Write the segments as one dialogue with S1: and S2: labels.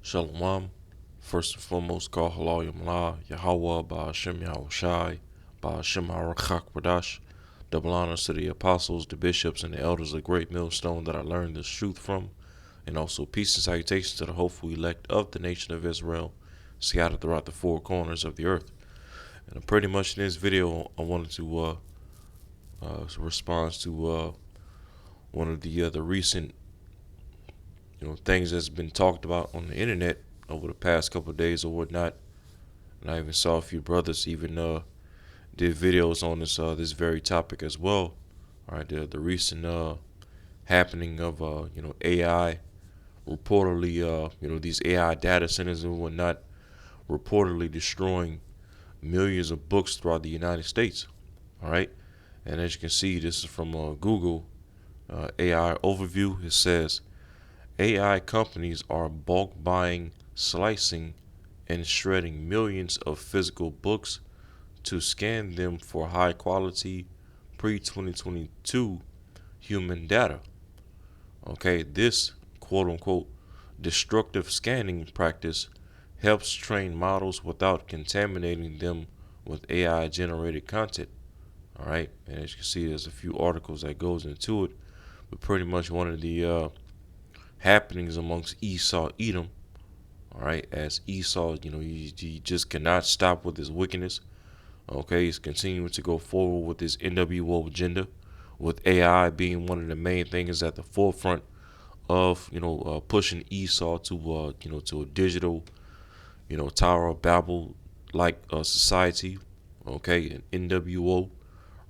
S1: Shalom. First and foremost, call halal yamla, Yahweh, Ba'ashem Yahushai, Ba'ashem Harakak Radash. Double honors to the apostles, the bishops, and the elders of Great Millstone that I learned this truth from. And also peace and salutations to the hopeful elect of the nation of Israel, scattered throughout the four corners of the earth. And pretty much in this video, I wanted to respond to one of the recent things that's been talked about on the internet over the past couple of days or whatnot. And I even saw a few brothers even did videos on this very topic as well. All right, the recent happening of AI reportedly these AI data centers and whatnot reportedly destroying millions of books throughout the United States. All right, and as you can see, this is from Google AI overview. It says AI companies are bulk buying, slicing, and shredding millions of physical books to scan them for high quality pre 2022 human data. Okay, this quote unquote destructive scanning practice helps train models without contaminating them with AI generated content. All right, and as you can see, there's a few articles that goes into it, but pretty much one of the happenings amongst Esau Edom. All right, as Esau, he just cannot stop with his wickedness. Okay, he's continuing to go forward with his NWO agenda, with AI being one of the main things at the forefront of pushing Esau to to a digital Tower of Babel like society. Okay, an NWO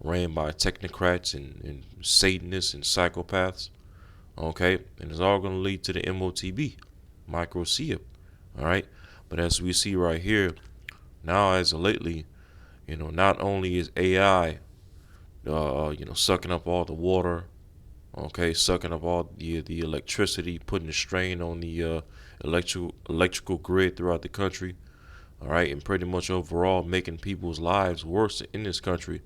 S1: ran by technocrats and Satanists and psychopaths. Okay, and it's all going to lead to the MOTB, microCIP. All right, but as we see right here now, as of lately, not only is AI, sucking up all the water, okay, sucking up all the electricity, putting a strain on the electrical grid throughout the country, all right, and pretty much overall making people's lives worse in this country.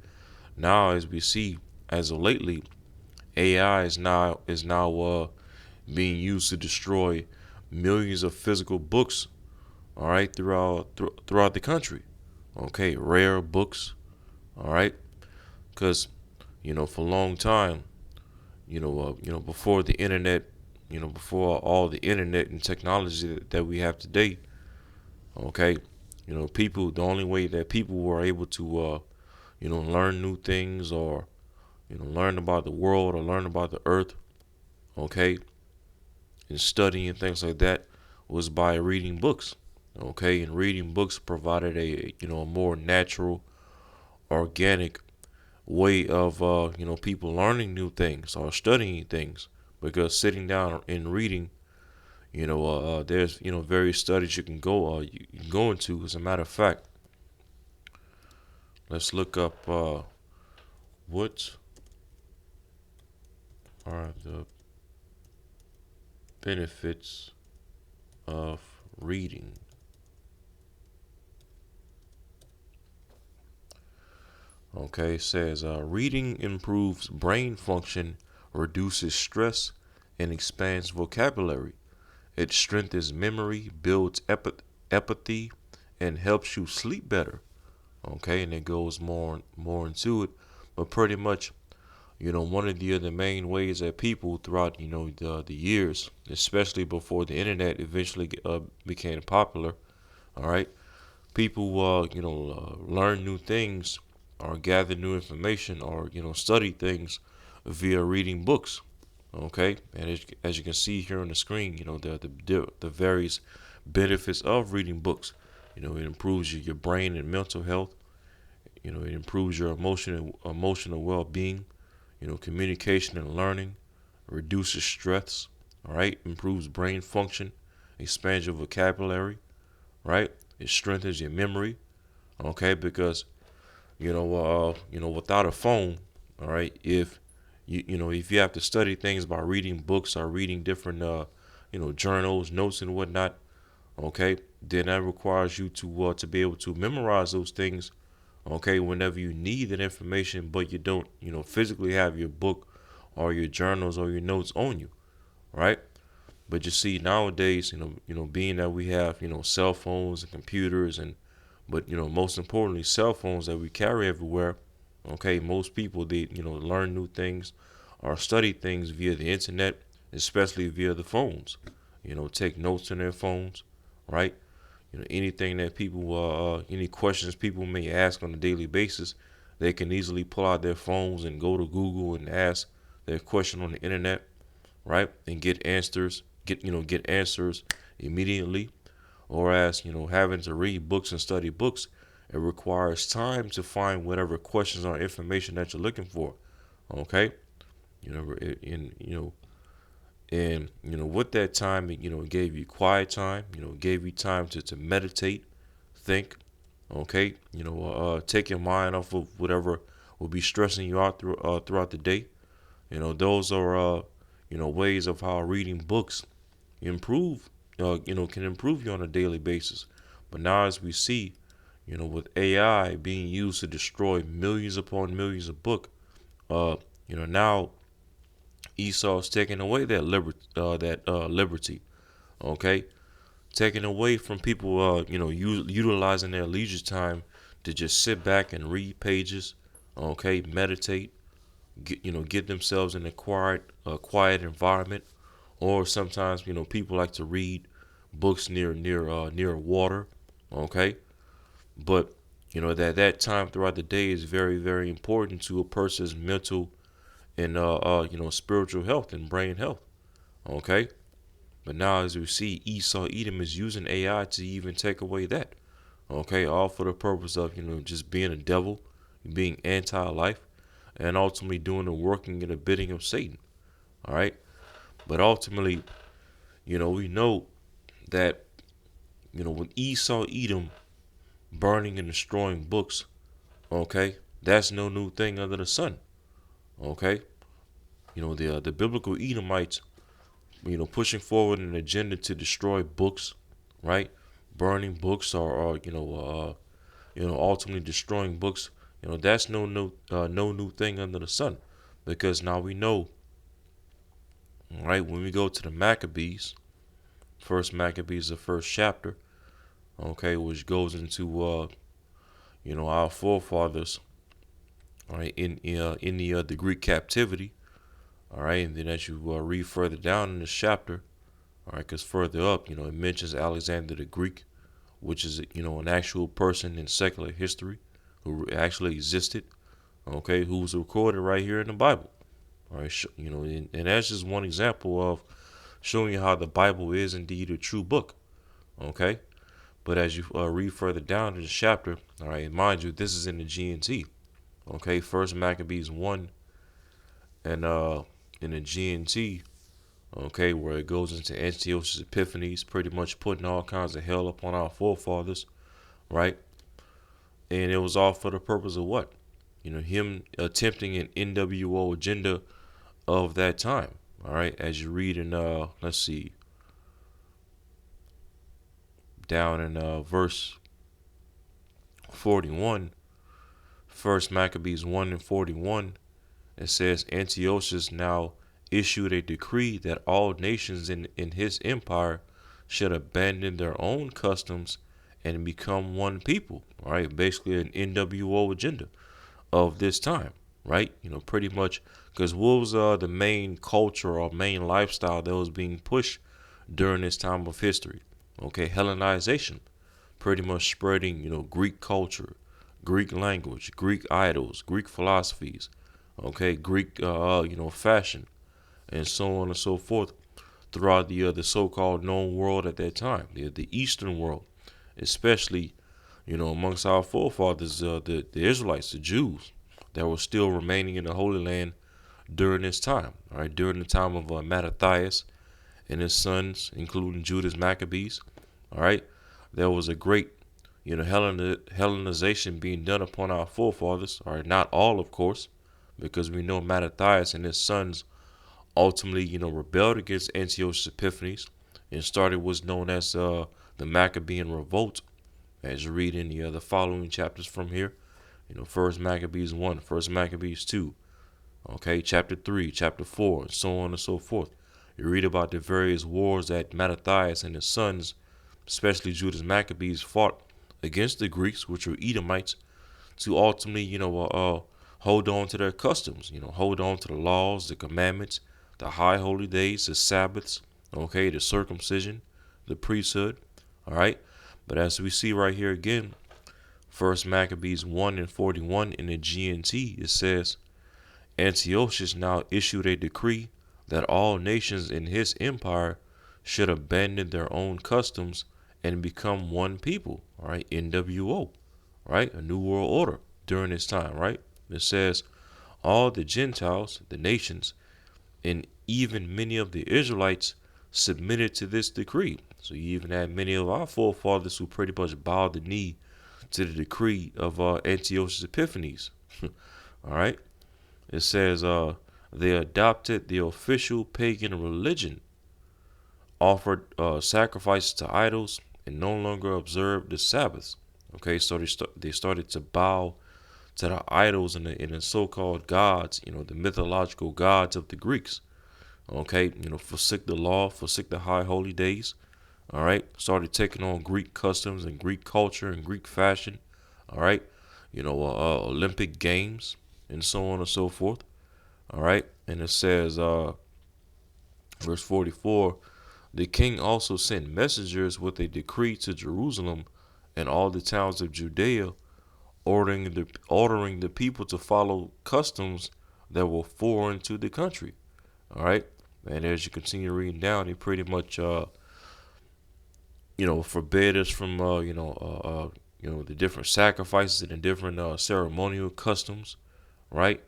S1: Now, as we see, as of lately, AI is now being used to destroy millions of physical books, all right, throughout the country. Okay, rare books, all right, because for a long time, before the internet, before all the internet and technology that we have today, okay, people, the only way that people were able to learn new things or learn about the world or learn about the earth, okay, and studying things like that was by reading books. Okay, and reading books provided a more natural, organic way of people learning new things or studying things, because sitting down and reading, there's various studies you can go into. As a matter of fact, let's look up what are the benefits of reading. Okay, it says reading improves brain function, reduces stress, and expands vocabulary. It strengthens memory, builds empathy, and helps you sleep better. Okay, and it goes more into it, but pretty much, one of the main ways that people throughout the years, especially before the internet eventually became popular, all right, people learn new things or gather new information or study things via reading books. Okay, and as you can see here on the screen, the various benefits of reading books. It improves your brain and mental health. It improves your emotional well-being. Communication and learning, reduces stress. All right, improves brain function, expands your vocabulary. Right, it strengthens your memory. Okay, because without a phone, all right, if if you have to study things by reading books or reading different journals, notes and whatnot, okay, then that requires you to be able to memorize those things, okay, whenever you need that information, but you don't physically have your book or your journals or your notes on you, right? But you see nowadays, being that we have, cell phones and computers but most importantly, cell phones that we carry everywhere. Okay, most people they learn new things or study things via the internet, especially via the phones. Take notes on their phones, right? Anything that people, any questions people may ask on a daily basis, they can easily pull out their phones and go to Google and ask their question on the internet, right? And get answers immediately. Or as having to read books and study books, it requires time to find whatever questions or information that you're looking for. Okay, you know, in and with that time, it gave you quiet time. It gave you time to meditate, think. Okay, take your mind off of whatever will be stressing you out throughout the day. Those are ways of how reading books improve can improve you on a daily basis. But now as we see, with AI being used to destroy millions upon millions of now Esau's taking away that liberty. Okay, taking away from people utilizing their leisure time to just sit back and read pages. Okay, meditate, get themselves in a quiet environment. Or sometimes people like to read books near water. Okay, but that time throughout the day is very very important to a person's mental and spiritual health and brain health. Okay, but now as we see, Esau Edom is using AI to even take away that. Okay, all for the purpose of just being a devil, being anti-life, and ultimately doing the working and the bidding of Satan. All right, but ultimately, we know that with Esau Edom burning and destroying books, okay, that's no new thing under the sun. Okay, the biblical Edomites, pushing forward an agenda to destroy books, right? Burning books or ultimately destroying books. That's no new thing under the sun, because now we know, right? When we go to the Maccabees, First Maccabees, the first chapter, okay, which goes into our forefathers, all right, in the Greek captivity, all right, and then as you read further down in this chapter, all right, because further up, it mentions Alexander the Greek, which is an actual person in secular history who actually existed, okay, who was recorded right here in the Bible, all right, and that's just one example of showing you how the Bible is indeed a true book, okay. But as you read further down in the chapter, all right, mind you, this is in the GNT. Okay, First Maccabees 1 and in the GNT, okay, where it goes into Antiochus Epiphanes, pretty much putting all kinds of hell upon our forefathers, right? And it was all for the purpose of what? Him attempting an NWO agenda of that time. All right, as you read in let's see, down in verse 41, First Maccabees 1 and 41, it says Antiochus now issued a decree that all nations in his empire should abandon their own customs and become one people. All right, basically an NWO agenda of this time, right? Pretty much, because what was the main culture or main lifestyle that was being pushed during this time of history? Okay, Hellenization, pretty much spreading, Greek culture, Greek language, Greek idols, Greek philosophies, okay, Greek, fashion, and so on and so forth throughout the so-called known world at that time, the Eastern world, especially, amongst our forefathers, the Israelites, the Jews that were still remaining in the Holy Land during this time, all right, during the time of Mattathias and his sons, including Judas Maccabees, all right, there was a great, Hellenization being done upon our forefathers, all right, not all, of course, because we know Mattathias and his sons ultimately, rebelled against Antiochus Epiphanes and started what's known as the Maccabean Revolt, as you read in the following chapters from here. First Maccabees 1, First Maccabees 2, okay, chapter 3, chapter 4, and so on and so forth. You read about the various wars that Mattathias and his sons, especially Judas Maccabees, fought against the Greeks, which were Edomites, to ultimately, hold on to their customs, hold on to the laws, the commandments, the high holy days, the Sabbaths, okay, the circumcision, the priesthood, all right. But as we see right here again, First Maccabees 1:41 in the GNT, it says, Antiochus now issued a decree that all nations in his empire should abandon their own customs and become one people, all right, NWO, right, a new world order during this time, right. It says all the Gentiles, the nations, and even many of the Israelites submitted to this decree. So you even had many of our forefathers who pretty much bowed the knee to the decree of Antiochus Epiphanes. All right. It says they adopted the official pagan religion, offered sacrifices to idols, and no longer observed the Sabbaths. Okay, so they started to bow to the idols and the so-called gods, the mythological gods of the Greeks. Okay, forsook the law, forsook the high holy days. All right, started taking on Greek customs and Greek culture and Greek fashion. All right, Olympic games and so on and so forth. All right, and it says, verse 44, the king also sent messengers with a decree to Jerusalem and all the towns of Judea, ordering the people to follow customs that were foreign to the country. All right, and as you continue reading down, he pretty much forbid us from the different sacrifices and the different ceremonial customs, right?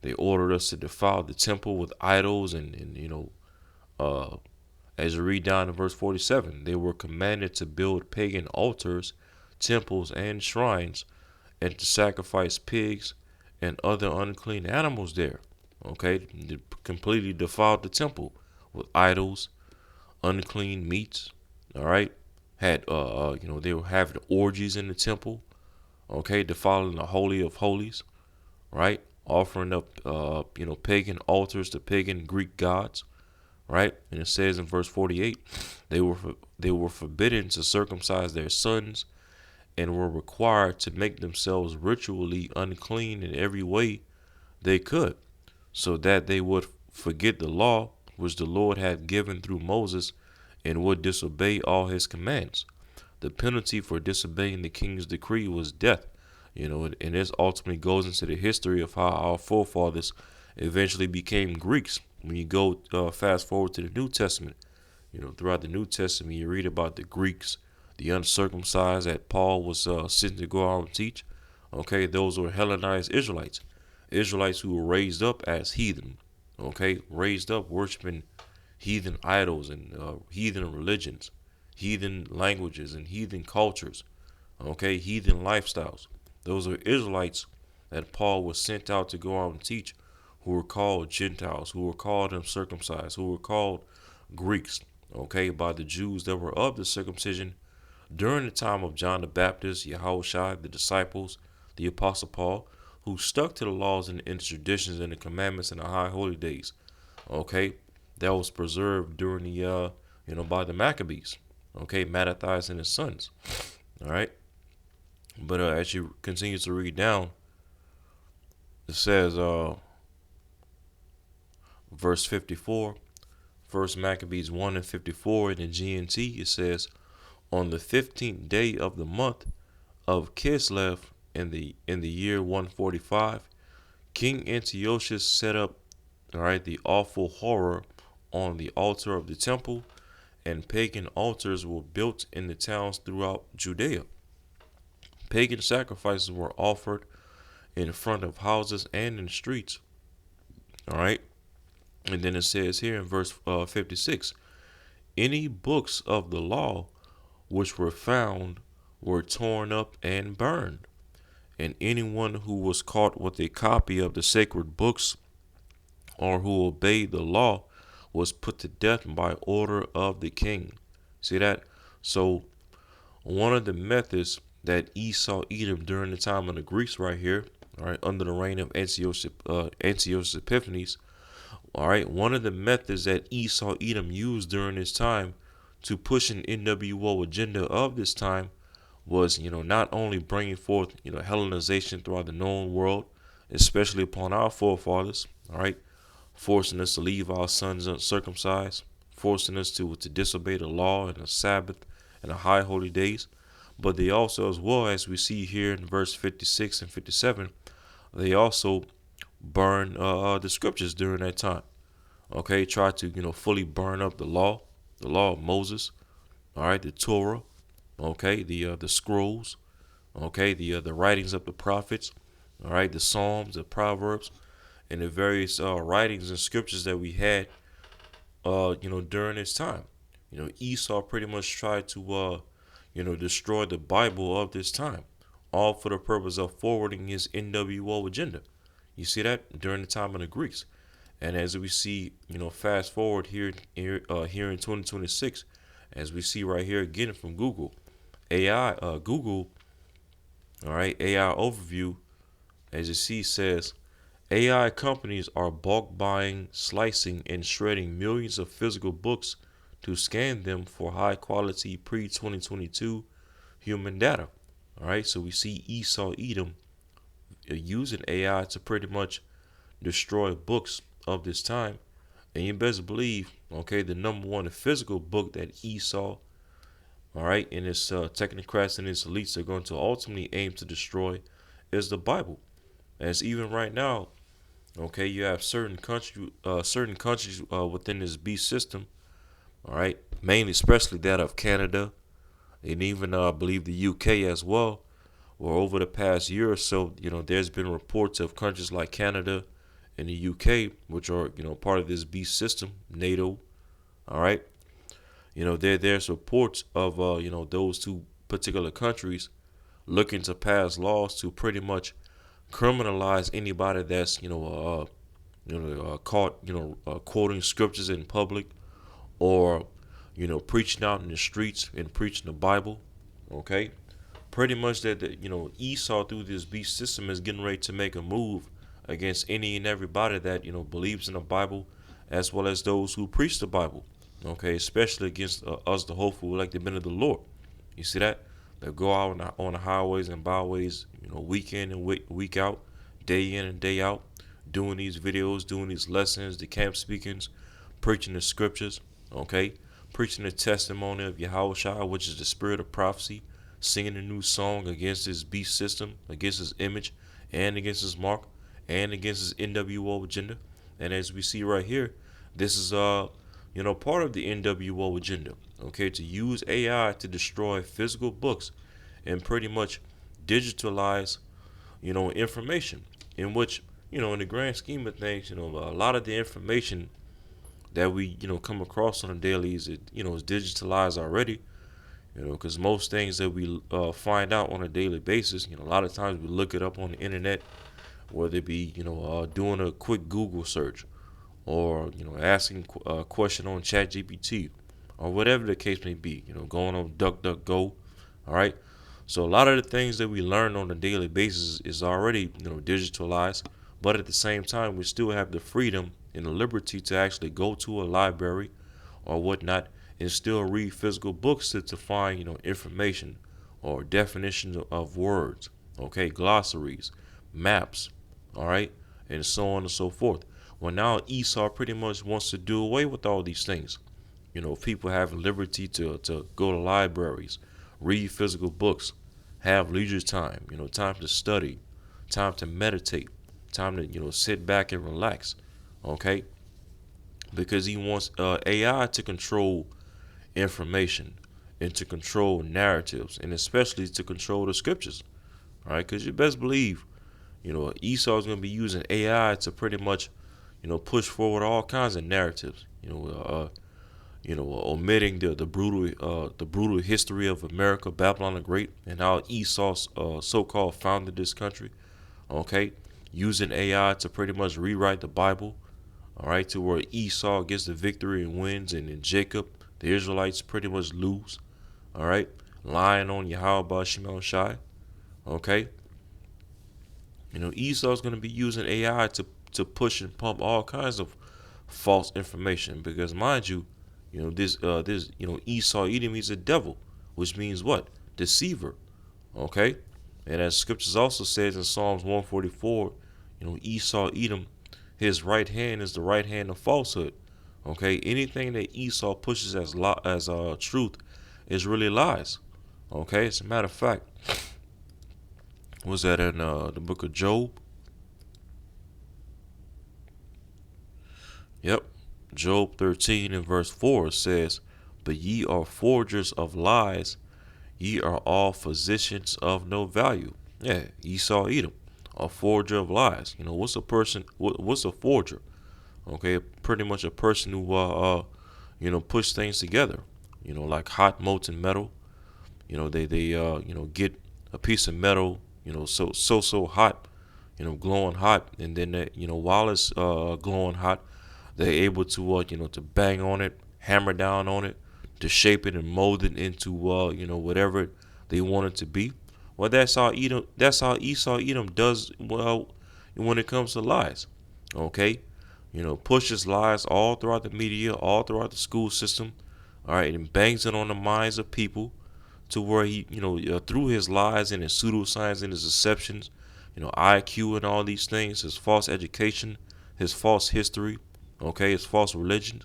S1: They ordered us to defile the temple with idols and uh, as you read down in verse 47, they were commanded to build pagan altars, temples, and shrines, and to sacrifice pigs and other unclean animals there. Okay, they completely defiled the temple with idols, unclean meats. All right, had they were having orgies in the temple. Okay, defiling the holy of holies. Right, offering up pagan altars to pagan Greek gods. Right, and it says in verse 48, they were forbidden to circumcise their sons and were required to make themselves ritually unclean in every way they could, so that they would forget the law which the Lord had given through Moses and would disobey all his commands. The penalty for disobeying the king's decree was death. And this ultimately goes into the history of how our forefathers eventually became Greeks. When you go fast forward to the New Testament, throughout the New Testament, you read about the Greeks, the uncircumcised that Paul was sent to go out and teach. Okay, those were Hellenized Israelites, Israelites who were raised up as heathen. Okay, raised up worshiping heathen idols and heathen religions, heathen languages and heathen cultures. Okay, heathen lifestyles. Those are Israelites that Paul was sent out to go out and teach, who were called Gentiles, who were called uncircumcised, who were called Greeks, okay, by the Jews that were of the circumcision during the time of John the Baptist, Yahushua, the disciples, the Apostle Paul, who stuck to the laws and traditions and the commandments and the high holy days, okay, that was preserved during the, by the Maccabees, okay, Mattathias and his sons, all right. But as you continue to read down, it says, verse 54, First Maccabees 1:54 in the GNT, it says, on the 15th day of the month of Kislev in the year 145, King Antiochus set up, all right, the awful horror on the altar of the temple, and pagan altars were built in the towns throughout Judea. Pagan sacrifices were offered in front of houses and in the streets. All right. And then it says here in verse 56, any books of the law which were found were torn up and burned. And anyone who was caught with a copy of the sacred books or who obeyed the law was put to death by order of the king. See that? So one of the methods that Esau Edom during the time of the Greeks right here, all right, under the reign of Antiochus Epiphanes, All right, one of the methods that Esau Edom used during this time to push an NWO agenda of this time was, not only bringing forth, Hellenization throughout the known world, especially upon our forefathers, all right, forcing us to leave our sons uncircumcised, forcing us to disobey the law and the Sabbath and the high holy days, but they also, as well as we see here in verse 56 and 57, they also burn the scriptures during that time. Okay, try to fully burn up the law of Moses. All right, the Torah. Okay, the scrolls. Okay, the writings of the prophets. All right, the Psalms, the Proverbs, and the various writings and scriptures that we had. During this time. Esau pretty much tried to destroy the Bible of this time, all for the purpose of forwarding his NWO agenda. You see that during the time of the Greeks. And as we see, fast forward here in 2026, as we see right here again from Google, Google, all right, AI overview, as you see, says AI companies are bulk buying, slicing, and shredding millions of physical books to scan them for high quality pre 2022 human data. All right, so we see Esau Edom using AI to pretty much destroy books of this time. And you best believe, okay, the number one physical book that Esau, all right, and his technocrats and his elites are going to ultimately aim to destroy is the Bible. As even right now, okay, you have certain countries within this beast system, all right, mainly, especially that of Canada, and even I believe the UK as well, where over the past year or so, there's been reports of countries like Canada and the UK, which are, part of this beast system, NATO, all right. There's reports of, those two particular countries looking to pass laws to pretty much criminalize anybody that's, caught, quoting scriptures in public or, preaching out in the streets and preaching the Bible, okay. Pretty much that, Esau through this beast system is getting ready to make a move against any and everybody that believes in the Bible, as well as those who preach the Bible. Okay, especially against us, the hopeful, like the men of the Lord. You see that? They go out on the highways and byways, week in and week out, day in and day out, doing these videos, doing these lessons, the camp speakings, preaching the scriptures. Okay, preaching the testimony of Yahushua, which is the spirit of prophecy, singing a new song against his beast system, against his image, and against his mark, and against his NWO agenda. And as we see right here, this is part of the NWO agenda. Okay, to use AI to destroy physical books and pretty much digitalize, information. In which, in the grand scheme of things, a lot of the information that we, come across on a daily is digitalized already. Because most things that we find out on a daily basis, a lot of times we look it up on the internet, whether it be, doing a quick Google search or, asking a question on ChatGPT or whatever the case may be, going on DuckDuckGo, all right? So a lot of the things that we learn on a daily basis is already, digitalized, but at the same time, we still have the freedom and the liberty to actually go to a library or whatnot and still read physical books to find, information or definitions of words, okay, glossaries, maps, all right, and so on and so forth. Well, now Esau pretty much wants to do away with all these things. People have liberty to go to libraries, read physical books, have leisure time, time to study, time to meditate, time to, sit back and relax, okay? Because he wants AI to control information and to control narratives and especially to control the scriptures, all right? Because you best believe, Esau is going to be using AI to pretty much, push forward all kinds of narratives, omitting the brutal history of America, Babylon the Great, and how Esau so-called founded this country. Okay, using AI to pretty much rewrite the Bible. All right, to where Esau gets the victory and wins, and then Jacob, the Israelites, pretty much lose. All right, lying on Yahweh Shimon Shai. Okay, Esau's going to be using AI to push and pump all kinds of false information. Because mind you, this Esau Edom, he's a devil, which means what? Deceiver. Okay? And as scriptures also says in Psalms 144, Esau Edom, his right hand is the right hand of falsehood. Okay? Anything that Esau pushes as truth is really lies. Okay? As a matter of fact, was that in the book of Job? Yep. Job 13 and verse 4 says, "But ye are forgers of lies, ye are all physicians of no value." Yeah, Esau Edom, a forger of lies. What's a person? What's a forger? Okay, pretty much a person who push things together. Like hot molten metal. They get a piece of metal. So hot. Glowing hot, and then while it's glowing hot, they're able to to bang on it, hammer down on it, to shape it and mold it into whatever they want it to be. Well, that's how Edom. That's how Esau Edom does well when it comes to lies. Okay, pushes lies all throughout the media, all throughout the school system. All right, and bangs it on the minds of people to where he, through his lies and his pseudoscience and his deceptions, IQ and all these things, his false education, his false history, okay, his false religion,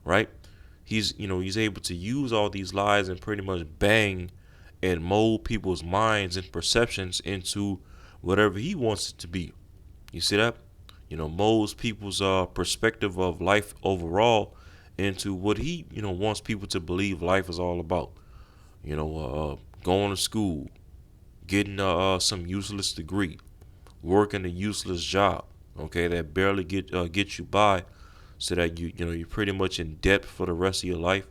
S1: right? He's able to use all these lies and pretty much bang and mold people's minds and perceptions into whatever he wants it to be. You see that? Molds people's perspective of life overall into what he, wants people to believe life is all about. Going to school, getting some useless degree, working a useless job, okay, that barely get you by, so that you're pretty much in debt for the rest of your life.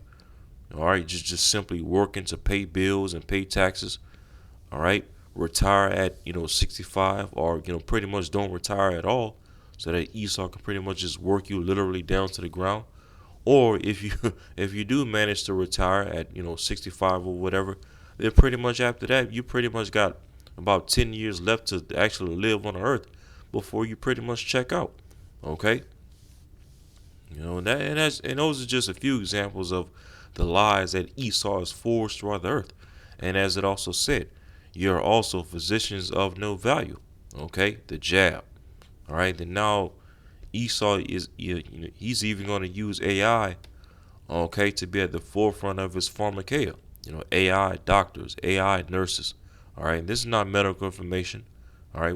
S1: All right, just simply working to pay bills and pay taxes. All right, retire at 65, or pretty much don't retire at all, so that Esau can pretty much just work you literally down to the ground. Or if you if you do manage to retire at 65 or whatever, then pretty much after that you pretty much got about 10 years left to actually live on earth before you pretty much check out. Okay, and those are just a few examples of the lies that Esau has forged throughout the earth. And as it also said, you are also physicians of no value. Okay, the jab. All right, then now Esau is he's even going to use AI, okay, to be at the forefront of his pharmakeia. AI doctors, AI nurses. All right, this is not medical information. All right,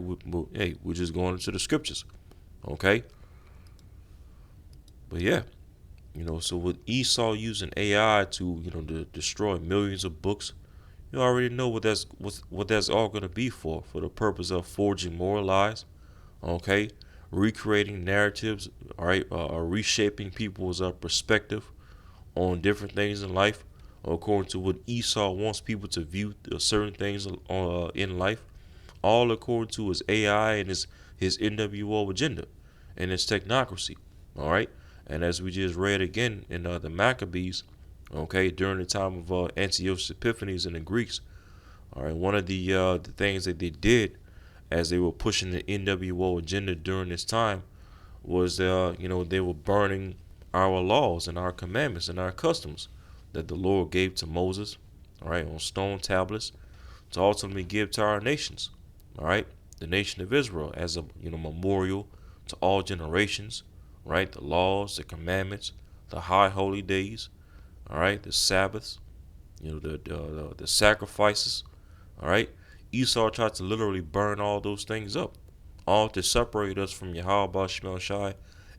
S1: hey, we're just going into the scriptures. Okay, but yeah, so with Esau using AI to to destroy millions of books, you already know what that's all going to be for the purpose of forging more lies. Okay, recreating narratives. All right, reshaping people's perspective on different things in life, according to what Esau wants people to view certain things in life, all according to his AI and his NWO agenda and his technocracy. All right, and as we just read again in the Maccabees, okay, during the time of Antiochus Epiphanes and the Greeks, all right, one of the things that they did as they were pushing the NWO agenda during this time was they were burning our laws and our commandments and our customs that the Lord gave to Moses, all right, on stone tablets to ultimately give to our nations, all right, the nation of Israel as a memorial to all generations, right, the laws, the commandments, the high holy days, all right, the Sabbaths, the sacrifices, all right. Esau tried to literally burn all those things up, all to separate us from Yahweh Shemel Shai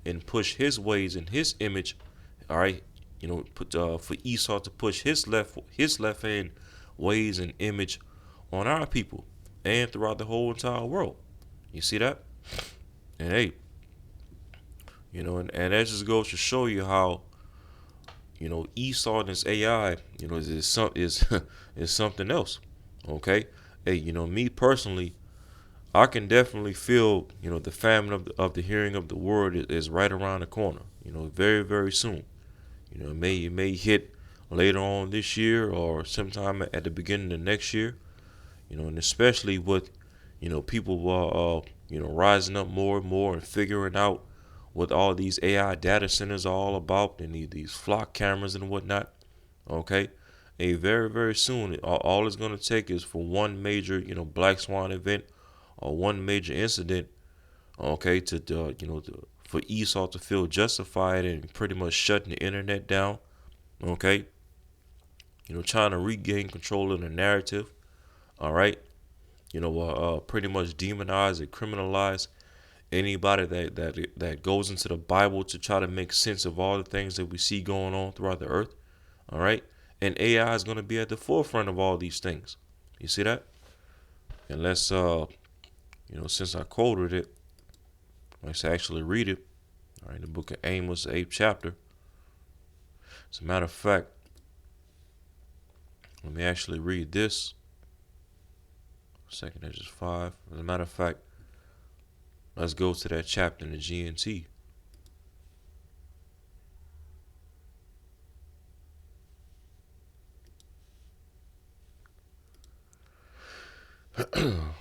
S1: and push his ways and his image. All right, for Esau to push his left hand ways and image on our people and throughout the whole entire world. You see that? And hey, and that just goes to show you how Esau and his AI, is something else. Okay, hey, me personally, I can definitely feel, the famine of the hearing of the word is right around the corner. Very very soon. It may hit later on this year or sometime at the beginning of next year. And especially with, people rising up more and more and figuring out what all these AI data centers are all about, and these flock cameras and whatnot. Okay, and very very soon, all it's going to take is for one major, black swan event or one major incident, okay, for Esau to feel justified and pretty much shutting the internet down. Okay, trying to regain control of the narrative. All right, pretty much demonize and criminalize anybody that goes into the Bible to try to make sense of all the things that we see going on throughout the earth. All right, and AI is going to be at the forefront of all these things. You see that? And let's since I quoted it, let's actually read it. All right, the book of Amos, the 8th chapter. As a matter of fact, let me actually read this. Second Ezra 5. As a matter of fact, let's go to that chapter in the GNT.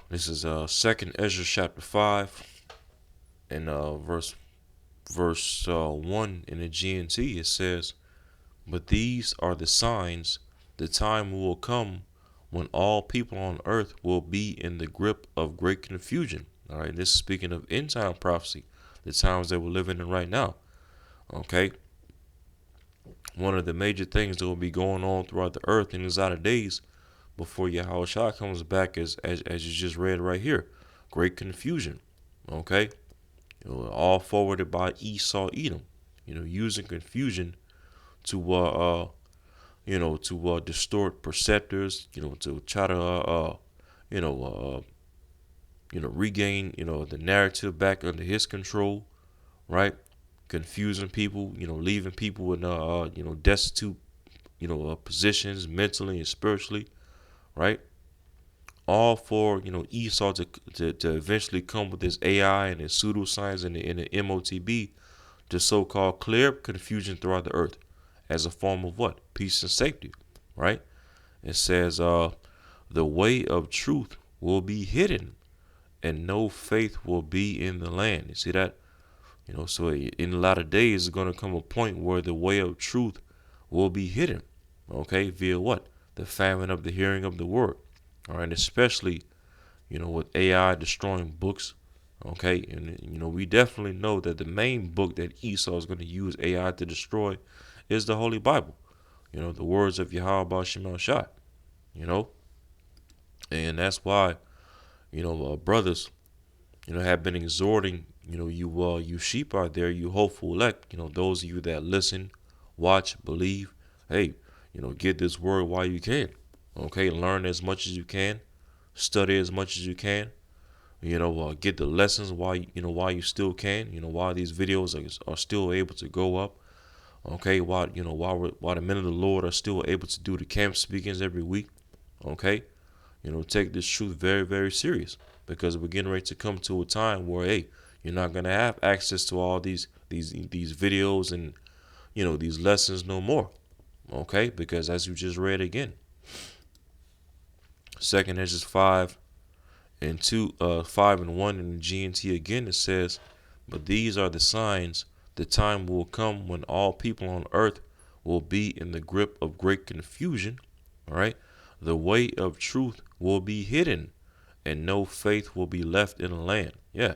S1: This is Second Ezra chapter 5 and verse 1 in the GNT. It says, "But these are the signs, the time will come when all people on earth will be in the grip of great confusion." All right, this is speaking of end time prophecy, the times that we're living in right now. Okay, one of the major things that will be going on throughout the earth in these latter days before Yahushua comes back is, as you just read right here, great confusion. Okay, all forwarded by Esau Edom. Using confusion to distort perceptors. To try to regain the narrative back under his control, right? Confusing people, leaving people in destitute positions mentally and spiritually, right? All for Esau to eventually come with his AI and his pseudoscience and the MOTB to so-called clear up confusion throughout the earth as a form of what? Peace and safety, right? It says the way of truth will be hidden and no faith will be in the land. You see that? So in a lot of days, it's going to come a point where the way of truth will be hidden. Okay, via what? The famine of the hearing of the word. All right, especially, with AI destroying books. Okay, and we definitely know that the main book that Esau is going to use AI to destroy is the Holy Bible. The words of Yahweh Shemel Shai. And that's why, brothers, have been exhorting, you sheep out there, you hopeful elect, those of you that listen, watch, believe, hey, get this word while you can. Okay, learn as much as you can, study as much as you can. Get the lessons while you still can. While these videos are still able to go up. Okay, while the men of the Lord are still able to do the camp speakings every week. Okay, take this truth very very serious, because we're getting ready to come to a time where, hey, you're not gonna have access to all these videos and these lessons no more. Okay, because as you just read again, Second Ezra 5:1 in the GNT again, it says, "But these are the signs, the time will come when all people on earth will be in the grip of great confusion." All right, the way of truth will be hidden, and no faith will be left in the land. Yeah,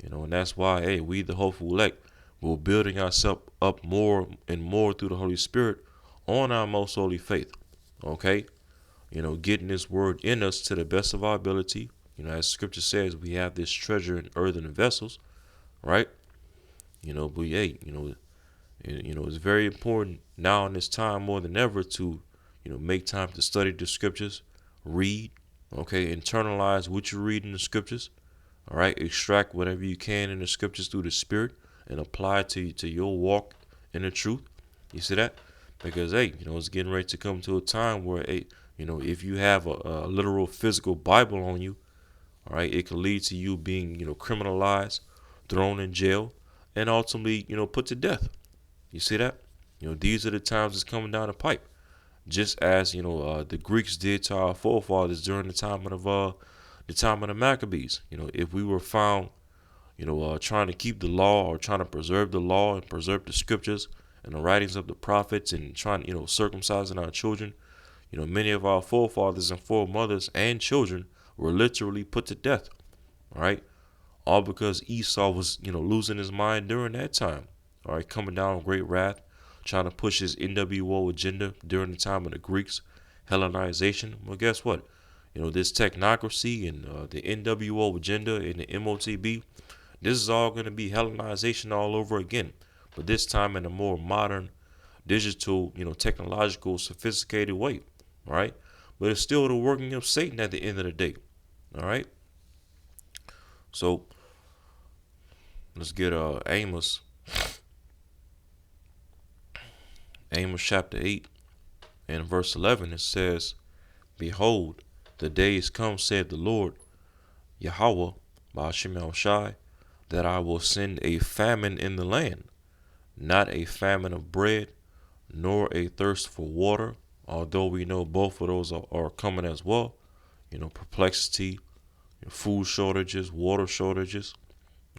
S1: and that's why, hey, we the hopeful elect, we're building ourselves up more and more through the Holy Spirit on our most holy faith. Okay, getting this word in us to the best of our ability. As Scripture says, we have this treasure in earthen vessels, right? But hey, it's very important now in this time more than ever to, make time to study the Scriptures, read, okay, internalize what you read in the Scriptures, all right, extract whatever you can in the Scriptures through the Spirit and apply it to your walk in the truth. You see that? Because, hey, it's getting ready to come to a time where, hey, if you have a literal physical Bible on you, all right, it could lead to you being, criminalized, thrown in jail, and ultimately, put to death. You see that? These are the times that's coming down the pipe. Just as the Greeks did to our forefathers during the time of the Maccabees. If we were found, trying to keep the law or trying to preserve the law and preserve the scriptures and the writings of the prophets and trying, circumcising our children. Many of our forefathers and foremothers and children were literally put to death. All right. All because Esau was, losing his mind during that time. All right. Coming down with great wrath, trying to push his NWO agenda during the time of the Greeks, Hellenization. Well, guess what? This technocracy and the NWO agenda and the MOTB, this is all going to be Hellenization all over again. But this time in a more modern, digital, technological, sophisticated way. All right. But it's still the working of Satan at the end of the day. All right. So let's get Amos. Amos chapter 8 and verse 11. It says, Behold, the days come, said the Lord, Yahweh, by Shemel Shai, that I will send a famine in the land, not a famine of bread, nor a thirst for water, although we know both of those are coming as well. Perplexity, food shortages, water shortages.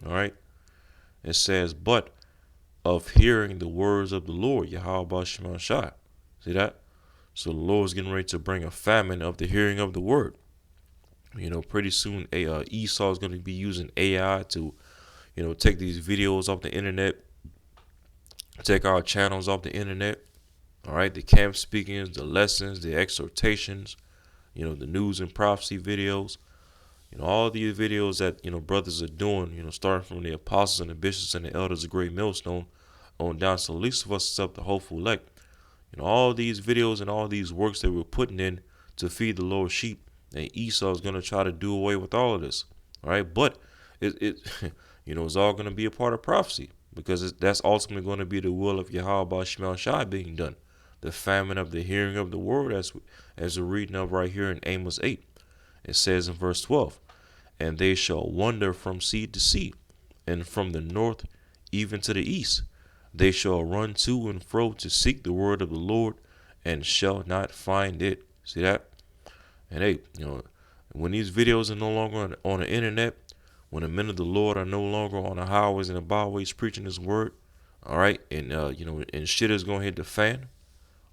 S1: All right. It says, but of hearing the words of the Lord, Yahweh Bashman Shai. See that? So the Lord's getting ready to bring a famine of the hearing of the word. Pretty soon Esau is going to be using AI to, take these videos off the internet, take our channels off the internet. All right, the camp speakings, the lessons, the exhortations, the news and prophecy videos, all these videos that, brothers are doing, starting from the apostles and the bishops and the elders of Great Millstone on down to the least of us up the hopeful elect. All these videos and all these works that we're putting in to feed the Lord's sheep, and Esau is going to try to do away with all of this. All right, but it it's all going to be a part of prophecy because that's ultimately going to be the will of Yahweh Shemel Shai being done. The famine of the hearing of the word, as we're reading of right here in Amos 8. It says in verse 12, and they shall wander from sea to sea, and from the north even to the east. They shall run to and fro to seek the word of the Lord, and shall not find it. See that? And hey, when these videos are no longer on the internet, when the men of the Lord are no longer on the highways and the byways preaching His word, all right, and and shit is gonna hit the fan,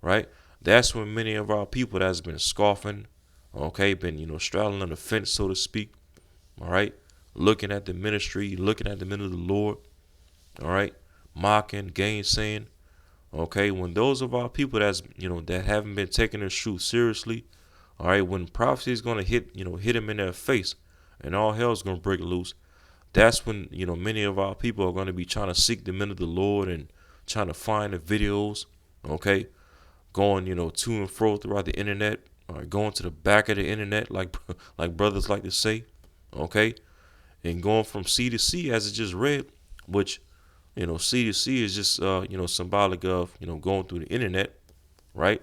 S1: right? That's when many of our people that's been scoffing, okay, been straddling on the fence, so to speak, all right, looking at the ministry, looking at the men of the Lord, all right, mocking, gainsaying, okay, when those of our people that haven't been taking this truth seriously, all right, when prophecy is gonna hit them in their face, and all hell's gonna break loose, that's when many of our people are gonna be trying to seek the men of the Lord and trying to find the videos, okay, going to and fro throughout the internet, or going to the back of the internet, like like brothers like to say, okay, and going from sea to sea, as it just read, which sea to sea is just symbolic of going through the internet, right?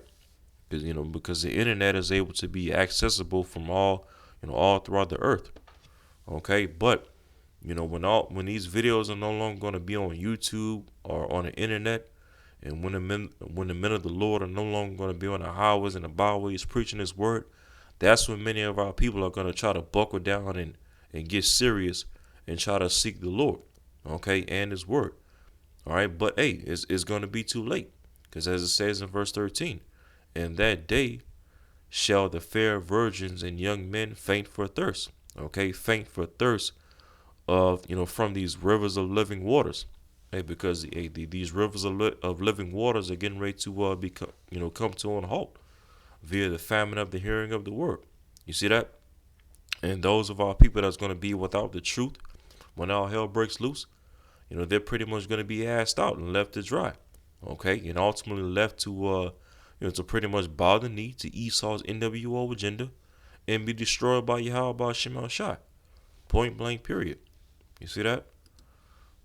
S1: Because the internet is able to be accessible from all throughout the earth, okay. But when these videos are no longer going to be on YouTube or on the internet, and when the men of the Lord are no longer going to be on the highways and the byways preaching His word, that's when many of our people are going to try to buckle down and get serious and try to seek the Lord, okay, and His word. All right, but hey, it's going to be too late, because as it says in verse 13, in that day shall the fair virgins and young men faint for thirst. Okay, faint for thirst of from these rivers of living waters. Hey, because these rivers of living waters are getting ready to become come to an halt via the famine of the hearing of the word. You see that? And those of our people that's going to be without the truth when all hell breaks loose, they're pretty much going to be asked out and left to dry. Okay, and ultimately left to to pretty much bow the knee to Esau's NWO agenda and be destroyed by Yahweh Shemel Shai. Point blank, period. You see that?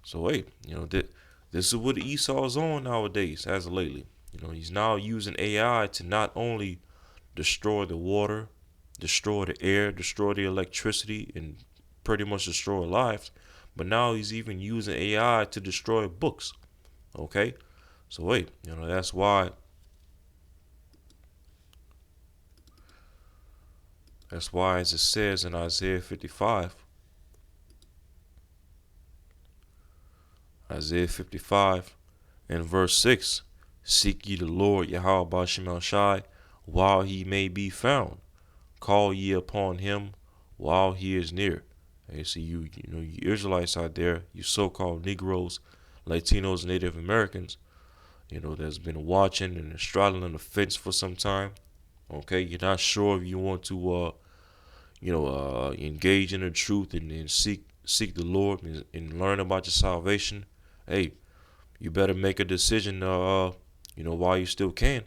S1: So wait, this is what Esau's on nowadays, as of lately. He's now using AI to not only destroy the water, destroy the air, destroy the electricity, and pretty much destroy lives, but now he's even using AI to destroy books. Okay? So wait, that's why as it says in Isaiah 55, Isaiah 55 and verse 6. Seek ye the Lord Yahweh Bashim Shai while he may be found. Call ye upon him while he is near. Hey, see you Israelites out there, you so-called Negroes, Latinos, Native Americans, that's been watching and straddling the fence for some time. Okay, you're not sure if you want to, engage in the truth and seek the Lord and learn about your salvation. Hey, you better make a decision. While you still can.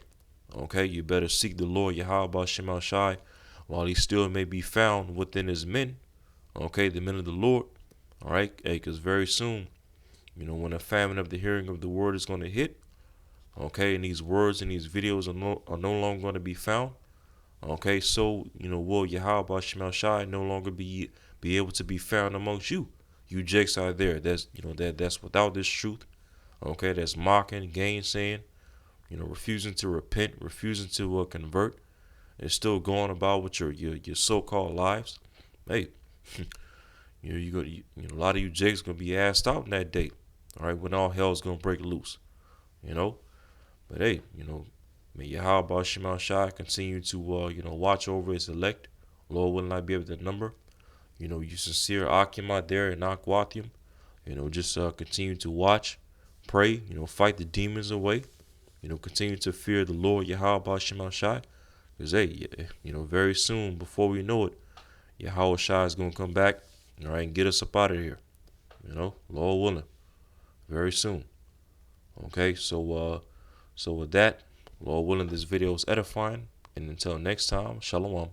S1: Okay, you better seek the Lord Yahweh Shema Shai while he still may be found within his men. Okay, the men of the Lord. All right, because very soon, when the famine of the hearing of the word is going to hit. Okay, and these words and these videos are no longer going to be found. Okay, so will Yahweh Shema Shai no longer be able to be found amongst you? You jakes out there that's without this truth. Okay, that's mocking, gainsaying, refusing to repent, refusing to convert, and still going about with your so-called lives. Hey, a lot of you jakes gonna be asked out in that day. All right, when all hell's gonna break loose. You know, but hey, may Yahweh Shema Shai continue to watch over his elect. Lord will not be able to number. You sincere Akim out there in Aquathium. Just continue to watch, pray. Fight the demons away. Continue to fear the Lord Yahweh Shema Shai. Because, hey, very soon, before we know it, Yahweh Shai is going to come back, all right, and get us up out of here. Lord willing, very soon. Okay, so with that, Lord willing, this video is edifying. And until next time, Shalom.